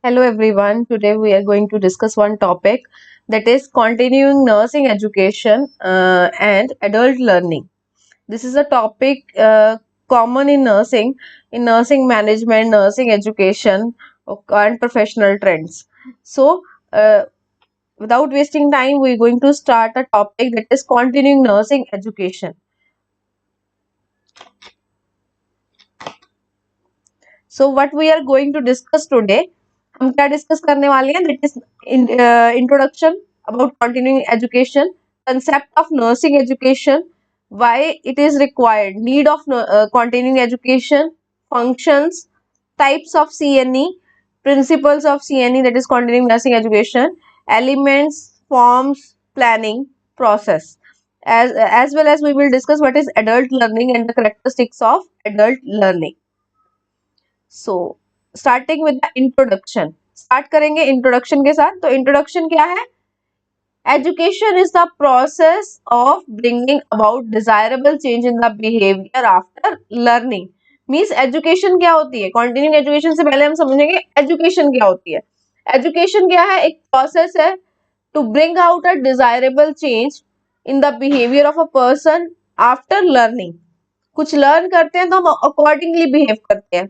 Hello everyone. Today we are going to discuss one topic that is continuing nursing education and adult learning. This is a topic common in nursing management, nursing education, and professional trends. So, uh, without wasting time, we're going to start a topic that is continuing nursing education. So, what we are going to discuss today, हम क्या discuss करने वाले हैं that is introduction about continuing education concept of nursing education why it is required need of continuing education functions types of CNE principles of CNE that is continuing nursing education elements forms planning process as well as we will discuss what is adult learning and the characteristics of adult learning. So starting with the introduction start करेंगे introduction के साथ. तो introduction क्या है? Education is the process of bringing about desirable change in the behaviour after learning. Means education क्या होती है? Continuing education से पहले हम समझेंगे एजुकेशन क्या होती है. एजुकेशन क्या है? एक प्रोसेस है to bring out a desirable change in the behaviour of a person after learning. कुछ लर्न करते हैं तो हम अकॉर्डिंगली बिहेव करते हैं.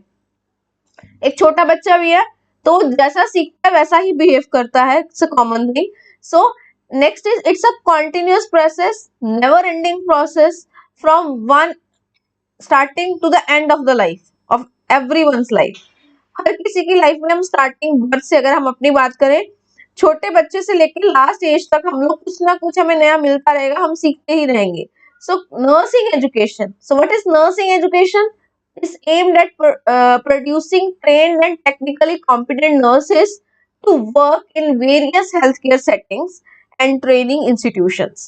एक छोटा बच्चा भी है तो जैसा सीखता है वैसा ही बिहेव करता है. It's a common thing. So next is it's a continuous process, never ending process from one starting to the end of the life of everyone's life. हर किसी की लाइफ में हम स्टार्टिंग बर्थ से अगर हम अपनी बात करें, छोटे बच्चे से लेकर लास्ट एज तक हम लोग कुछ ना कुछ हमें नया मिलता रहेगा, हम सीखते ही रहेंगे. सो nursing education. So what is nursing education? is aimed at producing trained and technically competent nurses to work in various healthcare settings and training institutions.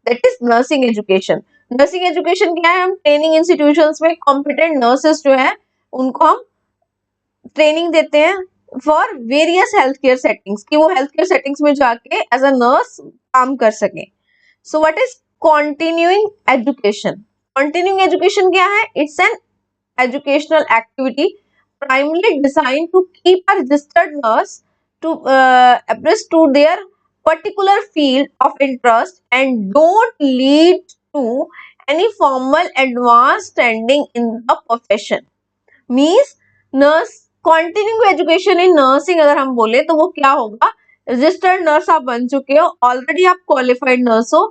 That is nursing education. Nursing education क्या है? हम training institutions में competent nurses जो है उनको हम training देते हैं for various health care settings कि वो हेल्थ केयर सेटिंग्स में जाके एज अ नर्स काम कर सके. So what is continuing education? Continuing education क्या है? It's an educational activity primarily designed to keep a registered nurse to abreast to their particular field of interest and don't lead to any formal advanced standing in the profession. Means nurse continuing education in nursing अगर हम बोले तो वो क्या होगा? Registered nurse आप बन चुके हो, ऑलरेडी आप क्वालिफाइड नर्स हो,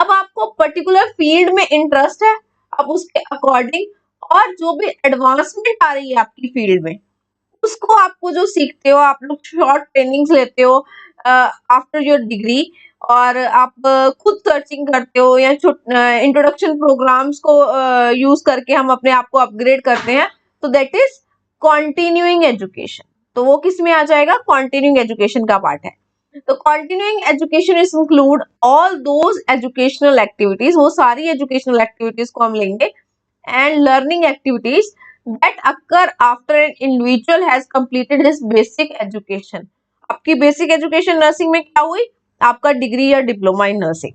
अब आपको पर्टिकुलर फील्ड में इंटरेस्ट है, अब उसके अकॉर्डिंग और जो भी एडवांसमेंट आ रही है आपकी फील्ड में उसको आपको जो सीखते हो, आप लोग शॉर्ट ट्रेनिंग्स लेते हो आफ्टर योर डिग्री और आप खुद सर्चिंग करते हो या इंट्रोडक्शन प्रोग्राम्स को यूज करके हम अपने आप को अपग्रेड करते हैं. तो दैट इज कंटिन्यूइंग एजुकेशन. तो वो किस में आ जाएगा? कंटिन्यूइंग एजुकेशन का पार्ट है. तो continuing education is include all those educational activities, वो सारी एजुकेशनल एक्टिविटीज को हम लेंगे and learning activities that occur after an individual has completed his basic education. आपकी बेसिक एजुकेशन नर्सिंग में क्या हुई? आपका डिग्री या diploma in nursing.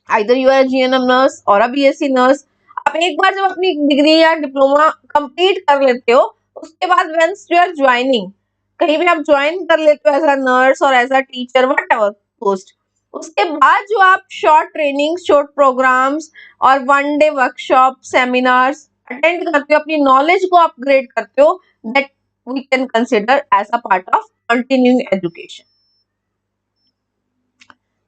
Either you are GNM nurse और बीएससी नर्स. आप एक बार जब अपनी डिग्री या डिप्लोमा कंप्लीट कर लेते हो उसके बाद वंस यू आर ज्वाइनिंग, कहीं भी आप ज्वाइन कर लेते हो एज अ नर्स और as a teacher whatever post, उसके बाद जो आप शॉर्ट ट्रेनिंग, शॉर्ट प्रोग्राम्स और one day workshop, seminars attend करते हो, अपनी नॉलेज को अपग्रेड करते हो, that we can consider as a part of continuing education.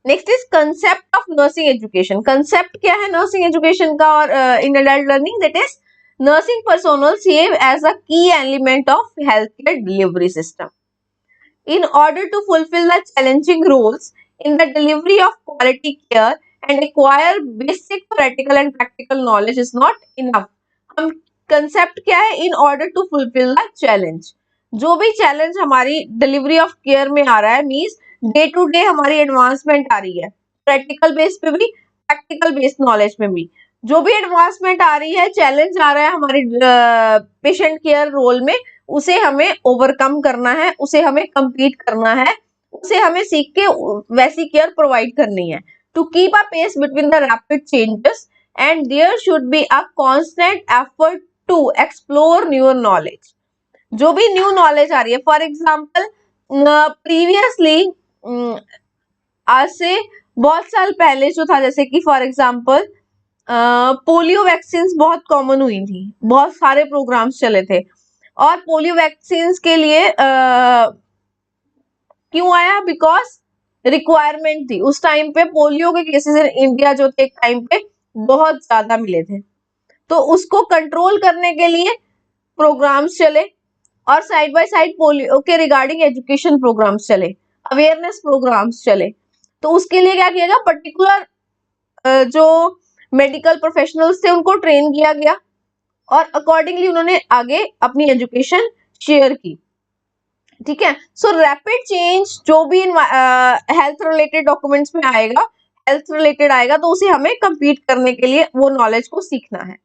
Next is concept of nursing education. Concept क्या है नर्सिंग एजुकेशन का और in adult learning? That is nursing personnel serve as a key element of healthcare delivery system. In order to fulfill the challenging roles in the delivery of quality care and acquire basic theoretical and practical knowledge is not enough. हम concept क्या है? In order to fulfill the challenge. जो भी challenge हमारी delivery of care में आ रहा है, means day to day हमारी advancement आ रही है, practical base पे भी, practical based knowledge में भी, जो भी एडवांसमेंट आ रही है, चैलेंज आ रहा है हमारी पेशेंट केयर रोल में, उसे हमें ओवरकम करना है, उसे हमें कंप्लीट करना है, उसे हमें सीख के वैसी केयर प्रोवाइड करनी है. To keep a pace between the rapid changes and there should be a constant effort to explore newer knowledge. जो भी न्यू नॉलेज आ रही है, फॉर एग्जाम्पल प्रीवियसली आज से बहुत साल पहले जो था, जैसे कि फॉर एग्जाम्पल पोलियो वैक्सीन बहुत कॉमन हुई थी, बहुत सारे प्रोग्राम्स चले थे, और पोलियो वैक्सीन के लिए क्यों आया? बिकॉज रिक्वायरमेंट थी उस टाइम पे। पोलियो के केसेस इन इंडिया जो थे एक टाइम पे बहुत ज्यादा मिले थे, तो उसको कंट्रोल करने के लिए प्रोग्राम्स चले, और साइड बाय साइड पोलियो के रिगार्डिंग एजुकेशन प्रोग्राम्स चले, अवेयरनेस प्रोग्राम्स चले। तो उसके लिए क्या किया गया, पर्टिकुलर जो मेडिकल प्रोफेशनल्स थे उनको ट्रेन किया गया, और अकॉर्डिंगली उन्होंने आगे अपनी एजुकेशन शेयर की। ठीक है, सो रैपिड चेंज जो भी हेल्थ रिलेटेड डॉक्यूमेंट्स में आएगा, हेल्थ रिलेटेड आएगा, तो उसे हमें कंप्लीट करने के लिए वो नॉलेज को सीखना है।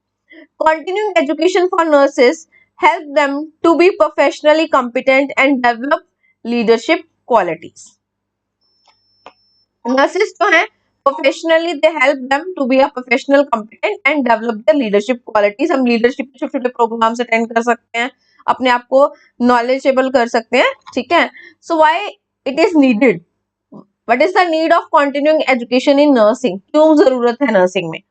Continuing education for nurses help them to be professionally competent and develop leadership qualities. Nurses जो हैं professionally they help them to be a professional competent and develop their leadership qualities. हम leadership के छोटे-छोटे programs attend कर सकते हैं, अपने आप को knowledgeable कर सकते हैं, ठीक है? So why it is needed? What is the need of continuing education in nursing? क्यों जरूरत है nursing में?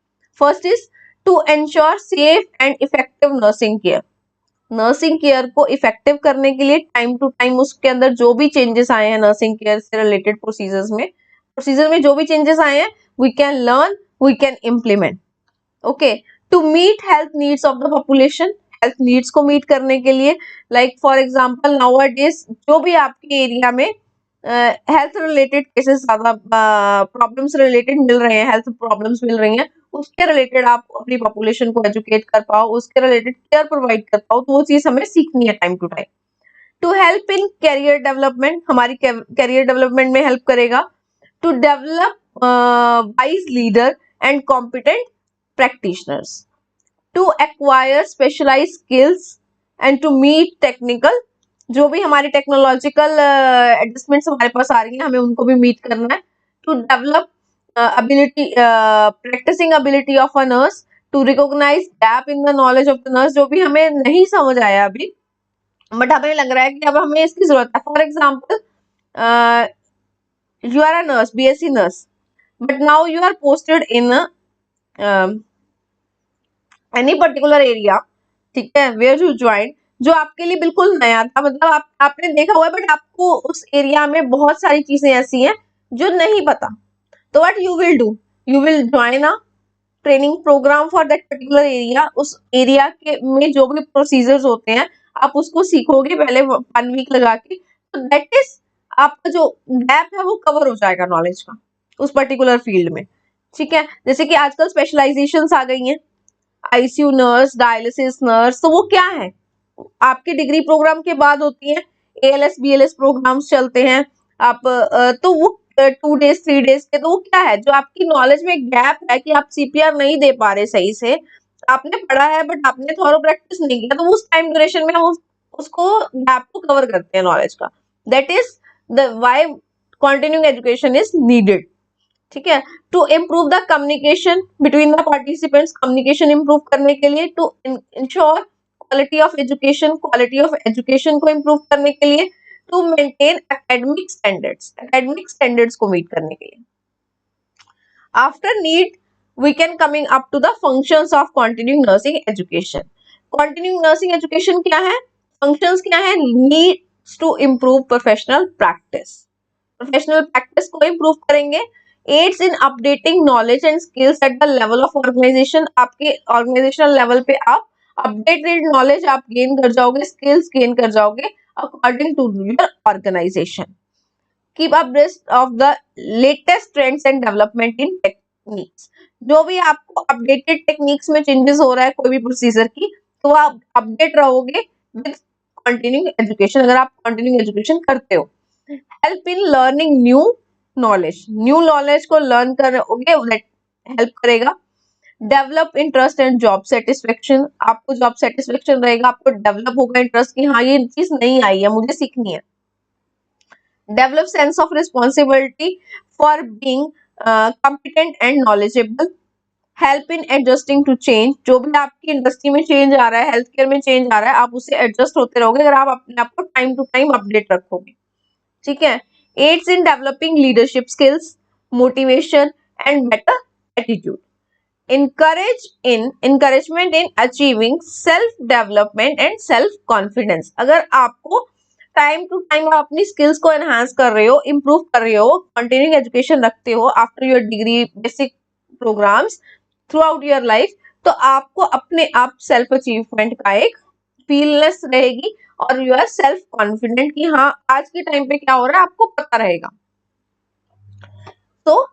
First is to ensure safe and effective nursing care. Nursing care को इफेक्टिव करने के लिए टाइम टू टाइम उसके अंदर जो भी चेंजेस आए हैं नर्सिंग केयर से रिलेटेड प्रोसीजर में जो भी चेंजेस आए हैं, we can learn, we can implement. Okay, to meet health needs of the population, health needs को मीट करने के लिए, लाइक फॉर एग्जांपल नाउअडेज जो भी आपके एरिया में हेल्थ रिलेटेड केसेस ज्यादा प्रॉब्लम्स रिलेटेड मिल रहे हैं, हेल्थ प्रॉब्लम्स मिल रही हैं, उसके रिलेटेड आप अपनी पॉपुलेशन को एजुकेट कर पाओ, उसके रिलेटेड केयर प्रोवाइड कर पाओ, तो वो चीज हमें सीखनी है time to time. To help in career development, हमारी कैरियर डेवलपमेंट में हेल्प करेगा। To develop wise leader and competent practitioners, to acquire specialise skills and to meet technical, जो भी हमारी टेक्नोलॉजिकल एडजस्टमेंट्स हमारे पास आ रही हैं हमें उनको भी मीट करना है। To develop ability practicing ability of a nurse, to recognize gap in the knowledge of the nurse, जो भी हमें नहीं समझ आया अभी बट हमें लग रहा है कि अब हमें इसकी जरूरत है। For example you are a nurse, BSc nurse, but now you are posted in any particular area, ठीक है, वेयर यू ज्वाइन, जो आपके लिए बिल्कुल नया था, मतलब आपने देखा हुआ है बट आपको उस एरिया में बहुत सारी चीजें ऐसी हैं जो नहीं पता। तो what you will do, you will join a training programme for that particular area. उस एरिया के में जो भी प्रोसीजर्स होते हैं आप उसको सीखोगे पहले 1 वीक लगा के, तो दैट इज आपका जो गैप है वो कवर हो जाएगा नॉलेज का उस पर्टिकुलर फील्ड में। ठीक है, जैसे कि आजकल स्पेशलाइजेशंस आ गई हैं, आईसीयू नर्स, डायलिसिस नर्स, तो वो क्या है, आपके डिग्री प्रोग्राम के बाद होती है। एएलएस बीएलएस प्रोग्राम्स चलते हैं, आप तो वो 2 डेज 3 डेज के, तो वो क्या है, जो आपकी नॉलेज में गैप है कि आप सीपीआर नहीं दे पा रहे सही से, आपने पढ़ा है बट आपने थोड़ा प्रैक्टिस नहीं किया, तो उस टाइम ड्यूरेशन में हम उसको गैप को कवर करते हैं नॉलेज का। That is the why continuing education is needed. ठीक है, to improve the communication between the participants, communication improve करने के लिए, to ensure quality of education को इम्प्रूव करने के लिए, टू मेंटेन एकेडमिक स्टैंडर्ड्स को मीट करने के लिए। After need we can coming up to the functions of continuing nursing education. Continuing nursing education क्या है, फंक्शंस क्या है, needs to improve professional practice को इम्प्रूव करेंगे। Aids in updating knowledge and skills at the level of organisation, आपके organisational level पे आप updated knowledge आप गेन कर जाओगे, स्किल्स गेन कर जाओगे according to your organisation. Keep abreast of the latest trends and development in techniques, जो भी आपको अपडेटेड टेक्निक्स में चेंजेस हो रहा है कोई भी प्रोसीजर की, तो आप अपडेट रहोगे विद कंटिन्यूइंग एजुकेशन, अगर आप कंटिन्यूइंग एजुकेशन करते हो। Help in learning new knowledge को लर्न करोगे, हेल्प करेगा। Develop interest and job satisfaction, आपको जॉब सेटिस्फेक्शन रहेगा, आपको डेवलप होगा इंटरेस्ट कि हाँ ये चीज नहीं आई है मुझे सीखनी है। Develop sense of responsibility for being competent and knowledgeable, help in adjusting to change, जो भी आपकी इंडस्ट्री में चेंज आ रहा है, हेल्थ केयर में चेंज आ रहा है, आप उससे एडजस्ट होते रहोगे अगर आप अपने आप को टाइम टू टाइम अपडेट रखोगे, ठीक है। Aids in developing leadership skills, motivation and better attitude, encouragement in achieving self development and self confidence। अगर आपको टाइम टू टाइम आप अपनी स्किल्स को एनहांस कर रहे हो, इम्प्रूव कर रहे हो, कंटिन्यूइंग एजुकेशन रखते हो after your degree basic programmes throughout your life, तो आपको अपने आप सेल्फ अचीवमेंट का एक फीलनेस रहेगी और यू आर सेल्फ कॉन्फिडेंट कि हाँ आज के टाइम पे क्या हो रहा है आपको पता रहेगा। तो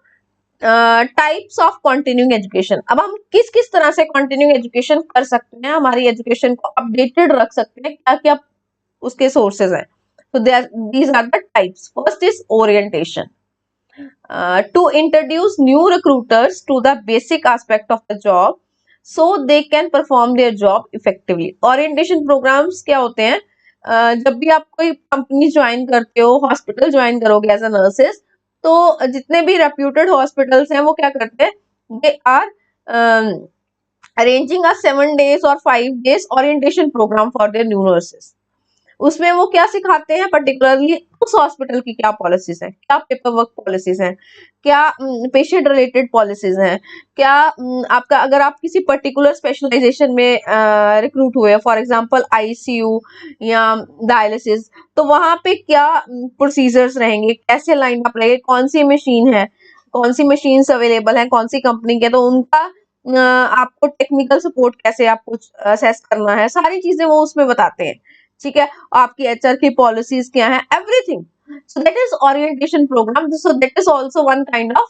टाइप्स ऑफ कंटिन्यूइंग एजुकेशन, अब हम किस किस तरह से कंटिन्यूइंग एजुकेशन कर सकते हैं, हमारी एजुकेशन को अपडेटेड रख सकते हैं, क्या क्या उसके सोर्सेज हैं। तो these are the types. First is orientation, to introduce new recruiters to the basic aspect of the job so they can perform their job effectively। orientation programs क्या होते हैं, जब भी आप कोई कंपनी ज्वाइन करते हो, हॉस्पिटल ज्वाइन करोगे एज अ नर्सेस, तो जितने भी रेप्यूटेड हॉस्पिटल्स हैं वो क्या करते हैं, they are arranging a 7 days और 5 days orientation program for their new nurses। उसमें वो क्या सिखाते हैं, पर्टिकुलरली उस हॉस्पिटल की क्या पॉलिसीज हैं, क्या पेपर वर्क पॉलिसीज हैं, क्या पेशेंट रिलेटेड पॉलिसीज हैं, क्या आपका अगर आप किसी पर्टिकुलर स्पेशलाइजेशन में रिक्रूट हुए, फॉर एग्जांपल आईसीयू या डायलिसिस, तो वहां पे क्या प्रोसीजर्स रहेंगे, कैसे लाइन अप रहेंगे, कौन सी मशीन है, कौन सी मशीन अवेलेबल है, कौन सी कंपनी के, तो उनका आपको टेक्निकल सपोर्ट कैसे आपको असेस करना है, सारी चीजें वो उसमें बताते हैं, ठीक है। आपकी एचआर की पॉलिसीज क्या है, everything. So that is orientation programme, so that is also one kind of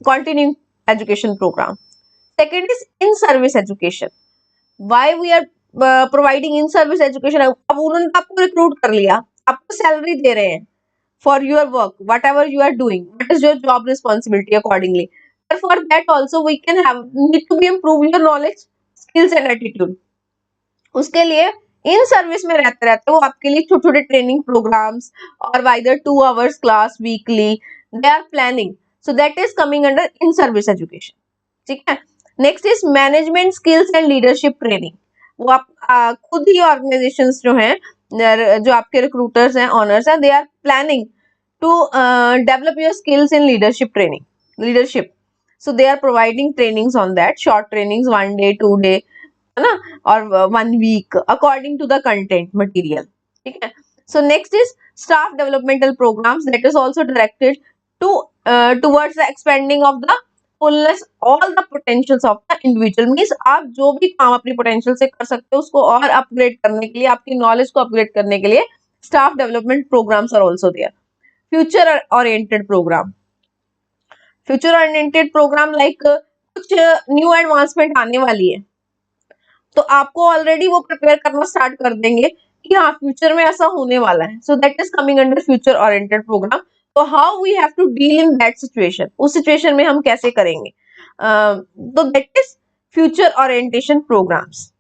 continuing education program। second is in service education, why we are providing in service education। अब उन्होंने आपको रिक्रूट कर लिया, आपको salary दे रहे हैं for your work, whatever you are doing, what is your job responsibility accordingly, but for that also we can have need to be improve your knowledge, skills and attitude। उसके लिए in service में रहते रहते वो आपके लिए छोटे छोटे ट्रेनिंग प्रोग्राम्स और whether 2 hours class weekly they are planning, so that is coming under in service education, ठीक है। Next is management skills and leadership training, वो आप खुद ही ऑर्गेनाइजेशंस जो हैं, जो आपके रिक्रूटर्स हैं, ऑनर्स हैं, they are planning to develop your skills in leadership training, leadership, so they are providing trainings on that, short trainings, 1 day 2 day है ना, और 1 week according to the content material, ठीक है। So next is staff developmental programmes that is also directed to towards the expending of the fullness all the potentials of the individual, means आप जो भी काम अपनी पोटेंशियल से कर सकते हो उसको और अपग्रेड करने के लिए, आपकी नॉलेज को अपग्रेड करने के लिए staff development programmes are also there. Future oriented programme, future oriented programme like कुछ न्यू एडवांसमेंट आने वाली है तो आपको ऑलरेडी वो प्रिपेयर करना स्टार्ट कर देंगे कि हाँ फ्यूचर में ऐसा होने वाला है, so that is coming under future oriented program. तो how we have to deal in that situation, उस सिचुएशन में हम कैसे करेंगे, तो that is future orientation programs.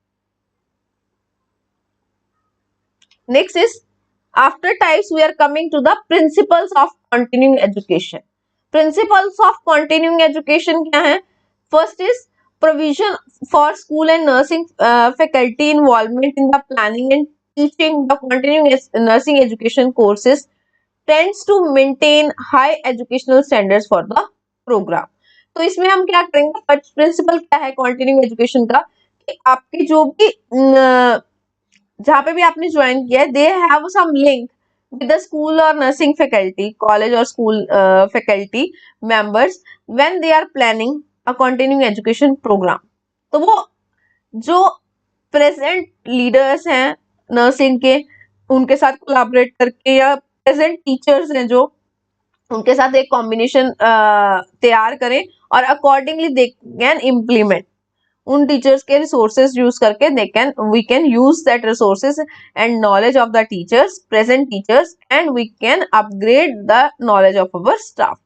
Next is after types we are coming to the principles of continuing education. Principles of continuing education क्या है, first is provision for school and nursing faculty involvement in the planning and teaching the continuing nursing education courses tends to maintain high educational standards for the program। तो इसमें हम क्या करेंगे, principal क्या है continuing education का, कि आपके जो भी जहाँ पे भी आपने ज्वाइन किया है, they have some link with the school or nursing faculty, college or school faculty members when they are planning a continuing education program। तो वो जो प्रेजेंट लीडर्स हैं नर्सिंग के, उनके साथ कोलैबोरेट करके, या प्रेजेंट टीचर्स हैं जो, उनके साथ एक कॉम्बिनेशन तैयार करें और अकॉर्डिंगली दे कैन इम्प्लीमेंट, उन टीचर्स के रिसोर्सेज यूज करके we can use that resources and knowledge of the teachers, present teachers, and we can upgrade the knowledge of our staff,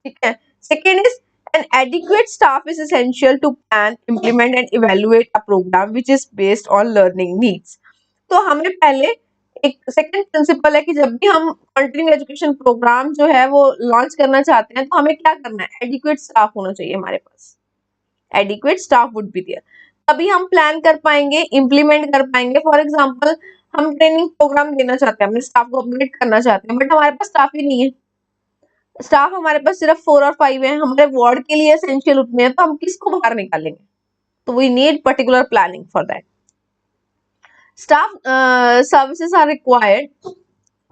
ठीक है। Second is an adequate staff is essential to plan, implement and evaluate a program which is based on learning needs। तो हमें पहले एक second principal है कि जब भी हम कंटिन्यूइंग एजुकेशन प्रोग्राम जो है वो लॉन्च करना चाहते हैं तो हमें क्या करना है, एडिक्वेट स्टाफ होना चाहिए हमारे पास, adequate staff would be there, तभी हम प्लान कर पाएंगे, इम्प्लीमेंट कर पाएंगे। फॉर एग्जाम्पल हम ट्रेनिंग प्रोग्राम देना चाहते हैं, अपने स्टाफ को अपग्रेड करना चाहते हैं, बट हमारे पास स्टाफ ही नहीं है, स्टाफ हमारे पास सिर्फ 4 और 5 है, हमारे वार्ड के लिए एसेंशियल उतने हैं, तो हम किसको बाहर निकालेंगे, तो we need particular planning for that. Staff services are required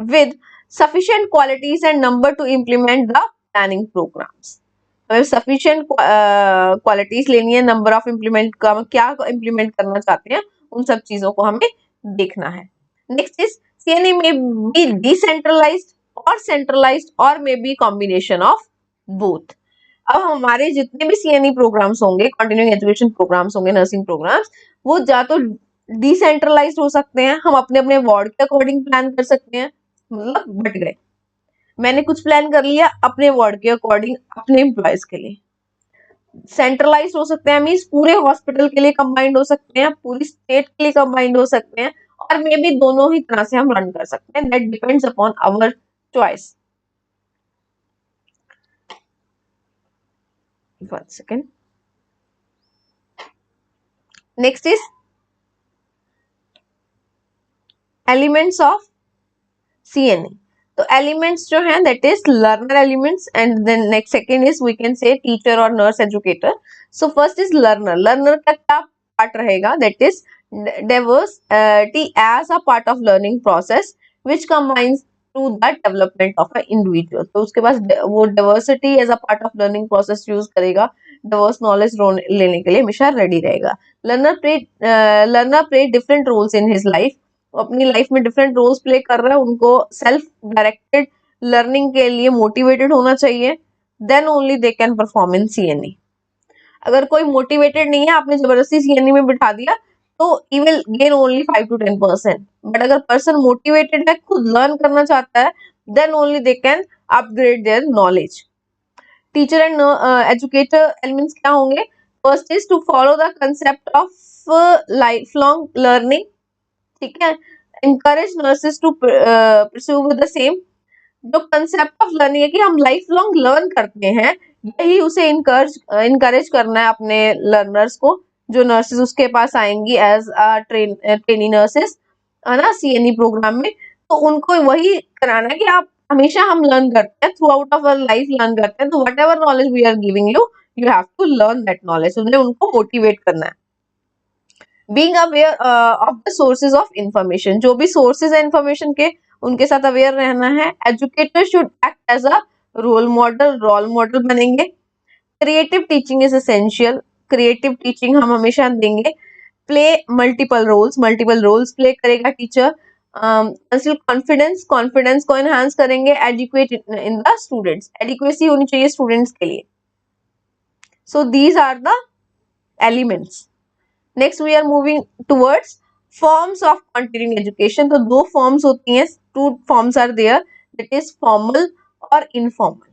with sufficient qualities and number to implement the planning programs. हमें sufficient qualities लेनी है, number of implement का क्या implement करना चाहते हैं उन सब चीजों को हमें देखना है। Next is CNE may be decentralized or centralized or may be combination of both. अब हमारे जितने भी CNE प्रोग्राम्स होंगे, कंटिन्यूइंग एजुकेशन प्रोग्राम्स होंगे, नर्सिंग प्रोग्राम्स, वो या तो डिसेंट्रलाइज्ड हो सकते हैं, हम अपने अपने वार्ड के अकॉर्डिंग प्लान कर सकते हैं, मतलब बट गए, मैंने कुछ प्लान कर लिया अपने वार्ड के अकॉर्डिंग अपने एम्प्लॉयज के लिए। सेंट्रलाइज हो सकते हैं, मीन्स पूरे हॉस्पिटल के लिए कंबाइंड हो सकते हैं, पूरी स्टेट के लिए कंबाइंड हो सकते हैं, और मे बी दोनों ही तरह से हम रन कर सकते हैं, that depends upon our choice. One second, next is elements of CNE। तो एलिमेंट्स जो हैं that is learner elements, and then next second is we can say teacher और nurse educator. So first is learner. Learner का क्या part रहेगा, that is diversity as a part of learning process which combines to the development of an individual। तो उसके पास वो diversity as a part of learning process use करेगा, diverse knowledge लेने के लिए हमेशा रेडी रहेगा। learner play different roles in his life, अपनी लाइफ में डिफरेंट रोल्स प्ले कर रहा है, उनको सेल्फ डायरेक्टेड लर्निंग के लिए मोटिवेटेड होना चाहिए, then only they can perform in CNE। अगर कोई मोटिवेटेड नहीं है, आपने जबरदस्ती CNE में बिठा दिया तो he will gain only 5 to 10%, but अगर पर्सन मोटिवेटेड है, खुद लर्न करना चाहता है, then only they can upgrade their knowledge. Teacher and educator elements क्या होंगे, first is to follow the concept of life long learning, ठीक है, encourage nurses to pursue with the same। जो कंसेप्ट ऑफ लर्निंग है कि हम life long learn करते हैं, यही उसे इनकरेज करना है अपने लर्नर्स को, जो नर्सेज उसके पास आएंगी एज ट्रेनी नर्सेस, है ना, CNE प्रोग्राम में, तो उनको वही कराना है कि आप हमेशा हम लर्न करते हैं, throughout of our life learn करते हैं, तो whatever knowledge we are giving you, you have to learn that knowledge, उन्हें उनको मोटिवेट करना है। Being aware of the sources of information, जो भी sources है information के, उनके साथ aware रहना है। Educator should act as a role model बनेंगे। Creative teaching is essential, creative teaching हम हमेशा देंगे। Play multiple roles play करेगा teacher। confidence को enhance करेंगे। Adequate in the students, adequacy होनी चाहिए students के लिए। So these are the elements। Next we are moving towards forms of continuing education. तो दो फॉर्म्स होती हैं, two forms are there, that is formal और इनफॉर्मल।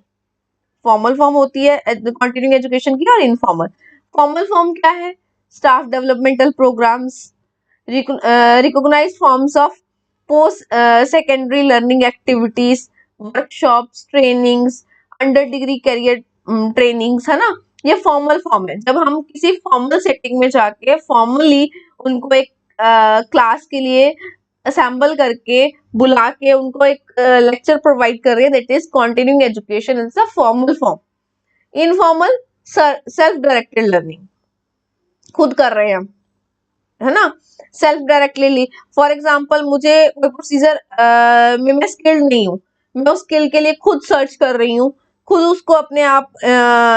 फॉर्मल फॉर्म होती है कंटिन्यूइंग एजुकेशन की, और इनफॉर्मल। फॉर्मल फॉर्म क्या है, staff developmental programmes, recognised forms of post secondary learning activities, workshops, trainings, under degree career trainings, है ना, ये फॉर्मल फॉर्म है। जब हम किसी फॉर्मल सेटिंग में जाके फॉर्मली उनको एक क्लास के लिए असेंबल करके बुला के उनको एक लेक्चर प्रोवाइड कर रहे हैं, that is continuing education is a formal form. Informal self directed learning, खुद कर रहे हैं, है ना, सेल्फ डायरेक्टली। फॉर एग्जाम्पल मुझे कोई प्रोसीजर में मैं स्किल्ड नहीं हूँ, मैं उस स्किल के लिए खुद सर्च कर रही हूँ, खुद उसको अपने आप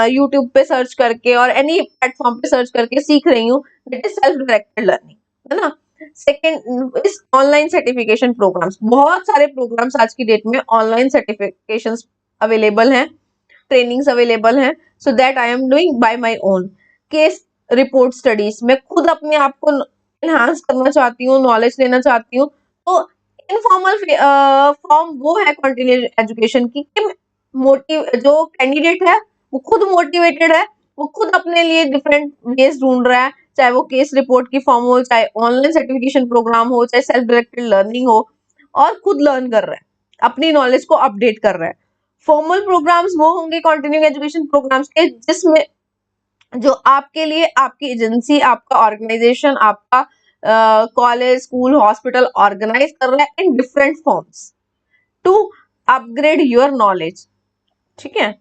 यूट्यूब पे सर्च करके और एनी प्लेटफॉर्म पे सर्च करके सीख रही हूँ, that is self directed learning, है ना। Second is online certification programmes. बहुत सारे प्रोग्राम्स आज की डेट में ऑनलाइन सर्टिफिकेशन अवेलेबल हैं, ट्रेनिंग्स अवेलेबल हैं, so that I am doing by my own. Case report studies, मैं खुद अपने आप को एनहांस करना चाहती हूँ, नॉलेज लेना चाहती हूँ, तो इनफॉर्मल फॉर्म वो है कंटिन्यू एजुकेशन की, जो कैंडिडेट है वो खुद मोटिवेटेड है, वो खुद अपने लिए डिफरेंट वेज ढूंढ रहा है, चाहे वो केस रिपोर्ट की फॉर्म हो, चाहे ऑनलाइन सर्टिफिकेशन प्रोग्राम हो, चाहे सेल्फ डायरेक्टेड लर्निंग हो, और खुद लर्न कर रहा है, अपनी नॉलेज को अपडेट कर रहा है। फॉर्मल प्रोग्राम्स वो होंगे कंटिन्यूइंग एजुकेशन प्रोग्राम्स के जिसमें जो आपके लिए आपकी एजेंसी, आपका ऑर्गेनाइजेशन, आपका कॉलेज, स्कूल, हॉस्पिटल ऑर्गेनाइज कर रहा है in different forms to upgrade your knowledge. ठीक है,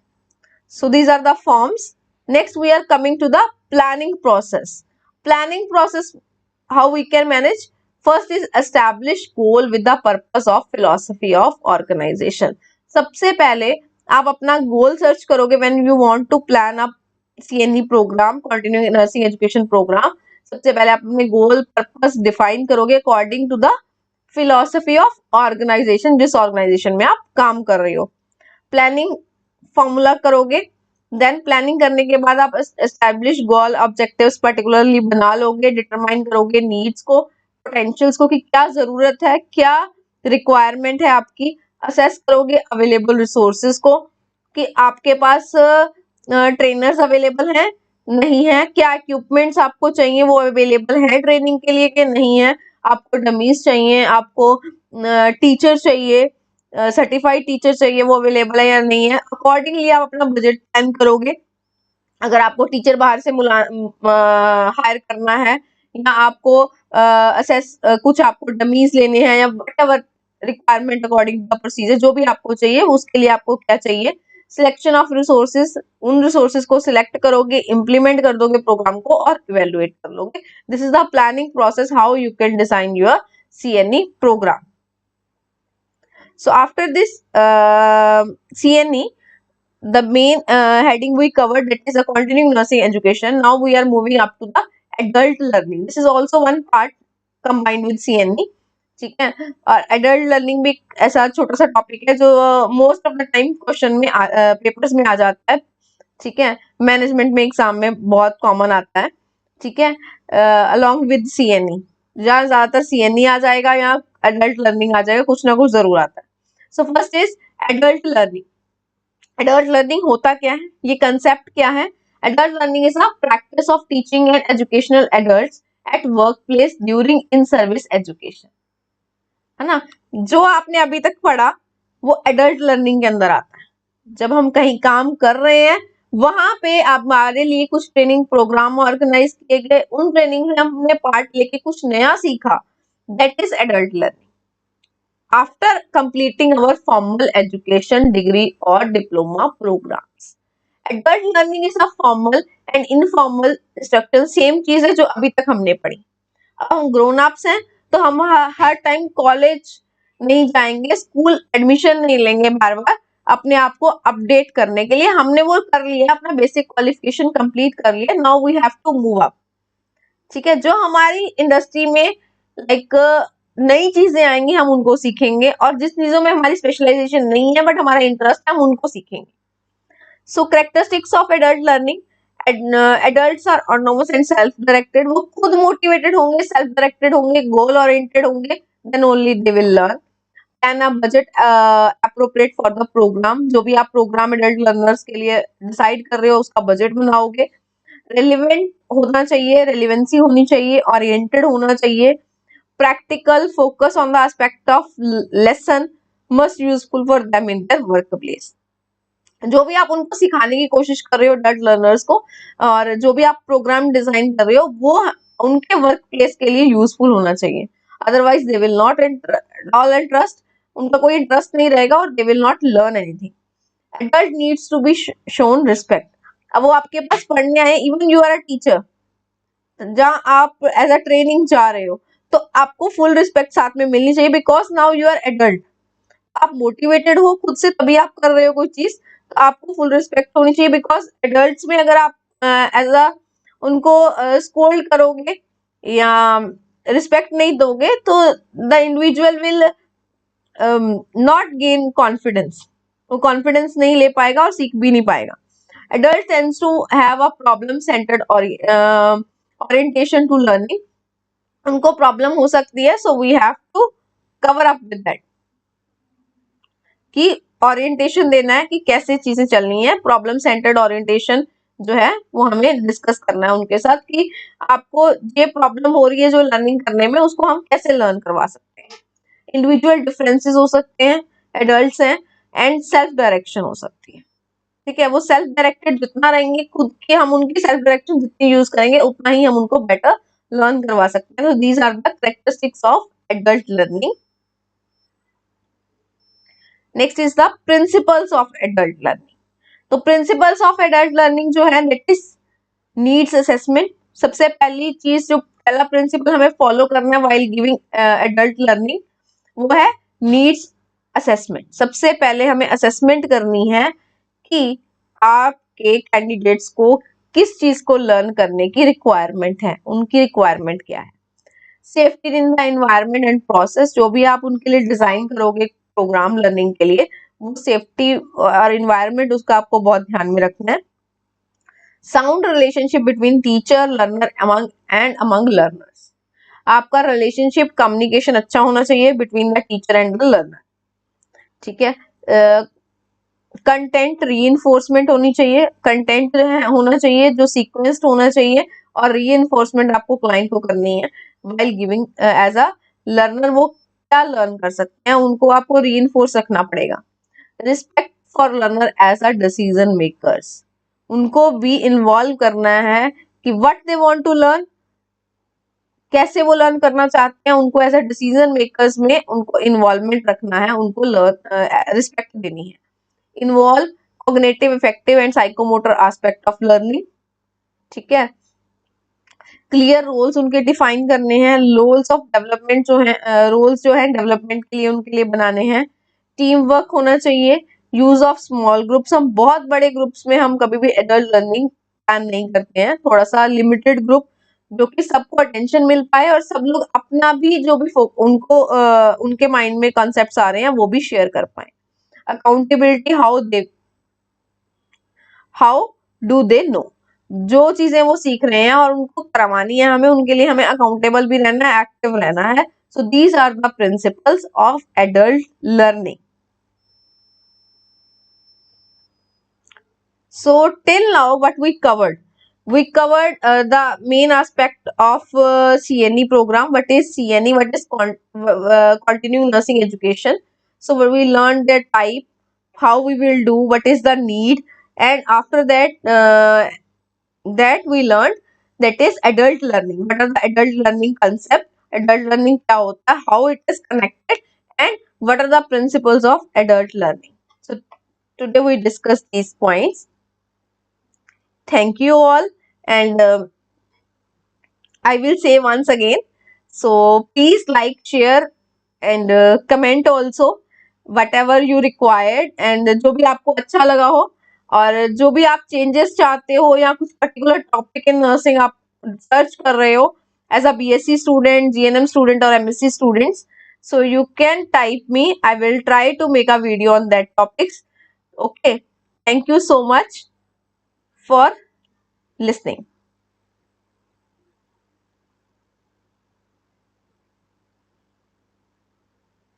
so these are the forms. Next we are coming to the planning process. Planning process, how we can manage? First is establish goal with the purpose of philosophy of organization. सबसे पहले आप अपना गोल search करोगे when you want to plan a CNE program, continuing nursing education program. सबसे पहले आप अपने goal purpose define करोगे according to the philosophy of organisation, जिस ऑर्गेनाइजेशन में आप काम कर रहे हो। प्लानिंग फॉर्मूला करोगे, देन प्लानिंग करने के बाद आप एस्टैब्लिश गोल ऑब्जेक्टिव्स पर्टिकुलरली बना लोगे, डिटरमाइन करोगे नीड्स को, पोटेंशियल्स को कि क्या जरूरत है, क्या रिक्वायरमेंट है आपकी, असेस करोगे अवेलेबल रिसोर्सेज को कि आपके पास ट्रेनर्स अवेलेबल हैं नहीं है, क्या इक्विपमेंट्स आपको चाहिए वो अवेलेबल है ट्रेनिंग के लिए कि नहीं है, आपको डमीज चाहिए, आपको टीचर चाहिए, सर्टिफाइड टीचर चाहिए वो अवेलेबल है या नहीं है। अकॉर्डिंगली आप अपना बजट प्लान करोगे। अगर आपको टीचर बाहर से हायर करना है या आपको असेस कुछ आपको डमीज लेने हैं या whatever requirement according the procedure जो भी आपको चाहिए उसके लिए आपको क्या चाहिए, सिलेक्शन ऑफ रिसोर्सेज, उन रिसोर्सेज को सिलेक्ट करोगे, इम्प्लीमेंट कर दोगे प्रोग्राम को और इवेलुएट कर लोगे। This is the planning process how you can design your CNE program. So after this CNE, the main heading we covered, that is a continuing nursing education. Now we are moving up to the adult learning. This is also one part combined with CNE. ठीक है, और adult learning भी ऐसा छोटा सा topic है जो most of the time question में पेपर्स में आ जाता है। ठीक है, मैनेजमेंट में एग्जाम में बहुत कॉमन आता है। ठीक है, अलॉन्ग विद CNE, जहाँ ज्यादातर CNE आ जाएगा या एडल्ट लर्निंग आ जाएगा, कुछ ना कुछ जरूर आता है। सो first is adult learning. Adult learning होता क्या है, ये कंसेप्ट क्या है? Adult learning is a practice of teaching and educational adults at work place during in service education, है ना। जो आपने अभी तक पढ़ा वो एडल्ट लर्निंग के अंदर आता है। जब हम कहीं काम कर रहे हैं वहां पे आप हमारे लिए कुछ ट्रेनिंग प्रोग्राम ऑर्गेनाइज किए गए, उन ट्रेनिंग में हमने पार्ट लेके कुछ नया सीखा, that is adult learning. After completing our formal education degree or diploma programs, adult learning is a formal and informal instruction, same चीज है जो अभी तक हमने पढ़ी। अब हम ग्रोन अप्स हैं तो हम हर टाइम कॉलेज नहीं जाएंगे, स्कूल एडमिशन नहीं लेंगे बार बार अपने आप को अपडेट करने के लिए। हमने वो कर लिया, अपना बेसिक क्वालिफिकेशन कंप्लीट कर लिया, now we have to move up. ठीक है, जो हमारी इंडस्ट्री में लाइक नई चीजें आएंगी हम उनको सीखेंगे, और जिस चीजों में हमारी स्पेशलाइजेशन नहीं है बट हमारा इंटरेस्ट है हम उनको सीखेंगे। So characteristics of adult learning, adults are autonomous and self directed, वो खुद मोटिवेटेड होंगे, सेल्फ डायरेक्टेड होंगे, गोल ओरिएंटेड होंगे, then only they will learn. And a budget appropriate for the program, जो भी आप प्रोग्राम एडल्ट लर्नर्स के लिए डिसाइड कर रहे हो उसका बजट बनाओगे। रेलिवेंट होना चाहिए, रेलिवेंसी होनी चाहिए, ओरिएंटेड होना चाहिए, practical, focus on the aspect of lesson, must useful for them in their workplace. जो भी आप उनको सिखाने की कोशिश कर रहे हो एडल्ट लर्नर्स को, और जो भी आप प्रोग्राम डिजाइन कर रहे हो वो उनके वर्क प्लेस के लिए यूजफुल होना चाहिए, otherwise they will not all interest, उनका कोई इंटरेस्ट नहीं रहेगा और they will not learn anything. Adult needs to be shown respect. अब वो आपके पास पढ़ने आए, even you are a teacher, जहाँ आप एज अ ट्रेनिंग जा रहे हो तो आपको फुल रिस्पेक्ट साथ में मिलनी चाहिए, because now you are adult, आप मोटिवेटेड हो खुद से तभी आप कर रहे हो कोई चीज, तो आपको फुल रिस्पेक्ट होनी चाहिए। बिकॉज एडल्ट्स में अगर आप एज अ उनको स्कोल्ड करोगे या रिस्पेक्ट नहीं दोगे तो the individual will not gain confidence, वो कॉन्फिडेंस नहीं ले पाएगा और सीख भी नहीं पाएगा। Adult tends to have a problem centred orientation to learning, उनको प्रॉब्लम हो सकती है, so we have to cover up with that, कि ओरिएंटेशन देना है कि कैसे चीजें चलनी है। प्रॉब्लम सेंटर्ड ओरिएंटेशन जो है वो हमें डिस्कस करना है उनके साथ कि आपको ये प्रॉब्लम हो रही है जो लर्निंग करने में, उसको हम कैसे लर्न करवा सकते हैं। इंडिविजुअल डिफरेंसेस हो सकते हैं, एडल्ट्स हैं, एंड सेल्फ डायरेक्शन हो सकती है। ठीक है, वो सेल्फ डायरेक्टेड जितना रहेंगे, खुद के हम उनकी सेल्फ डायरेक्शन जितनी यूज करेंगे उतना ही हम उनको बेटर लर्न करवा सकते हैं। तो these are the characteristics of adult learning. Next is the principles of adult learning. तो प्रिंसिपल्स ऑफ एडल्ट लर्निंग जो है दैट इज नीड्स असेसमेंट। सबसे पहली चीज जो पहला प्रिंसिपल हमें फॉलो करना है व्हाइल गिविंग एडल्ट लर्निंग वो है नीड्स असेसमेंट। सबसे पहले हमें असेसमेंट करनी है कि आपके कैंडिडेट्स को किस चीज को लर्न करने की रिक्वायरमेंट है, उनकी रिक्वायरमेंट क्या है। Safety in the environment and process, जो भी आप उनके लिए डिजाइन करोगे प्रोग्राम लर्निंग के लिए, वो सेफ्टी और एनवायरनमेंट उसका आपको बहुत ध्यान में रखना है। Sound relationship between teacher learner among learners, आपका रिलेशनशिप कम्युनिकेशन अच्छा होना चाहिए between the teacher and the learner. ठीक है, कंटेंट रीइंफोर्समेंट होनी चाहिए, कंटेंट होना चाहिए जो सीक्वेंस्ड होना चाहिए, और रीइंफोर्समेंट आपको क्लाइंट को करनी है while giving as a learner. वो क्या लर्न कर सकते हैं उनको आपको रीइंफोर्स रखना पड़ेगा। Respect for learner as a decision makers, उनको भी इन्वॉल्व करना है कि what they want to learn, कैसे वो लर्न करना चाहते हैं, उनको एज अ डिसीजन मेकर्स में उनको इन्वॉल्वमेंट रखना है, उनको रिस्पेक्ट देनी है। Involve cognitive, effective and psychomotor aspect of learning. ठीक है, क्लियर रोल्स उनके डिफाइन करने हैं, रोल्स ऑफ डेवलपमेंट जो है, रोल्स जो है डेवलपमेंट के लिए उनके लिए बनाने हैं। टीम वर्क होना चाहिए, यूज ऑफ स्मॉल ग्रुप्स, हम बहुत बड़े ग्रुप्स में हम कभी भी एडल्ट लर्निंग प्लान नहीं करते हैं, थोड़ा सा लिमिटेड ग्रुप जो कि सबको अटेंशन मिल पाए और सब लोग अपना भी जो भी उनको उनके माइंड में कॉन्सेप्ट्स आ रहे हैं वो भी शेयर कर पाए। Accountability, how do they know, जो चीजें वो सीख रहे हैं और उनको करवानी है हमें, उनके लिए हमें अकाउंटेबल भी रहना है, एक्टिव रहना है। So these are the principles of adult learning. So till now what we covered, the main aspect of CNE program. What is CNE? What is continuing nursing education? So we learned the type, how we will do, what is the need, and after that we learned that is adult learning. What are the adult learning concept? Adult learning क्या होता है? How it is connected, and what are the principles of adult learning? So today we discussed these points. Thank you all, and I will say once again, so please like, share and comment also whatever you required, and जो भी आपको अच्छा लगा हो और जो भी आप चेंजेस चाहते हो या कुछ पर्टिकुलर टॉपिक इन नर्सिंग आप सर्च कर रहे हो as a BSc student, GNM student और MSc students, so you can type me. I will try to make a video on that topics. Okay, thank you so much for listening.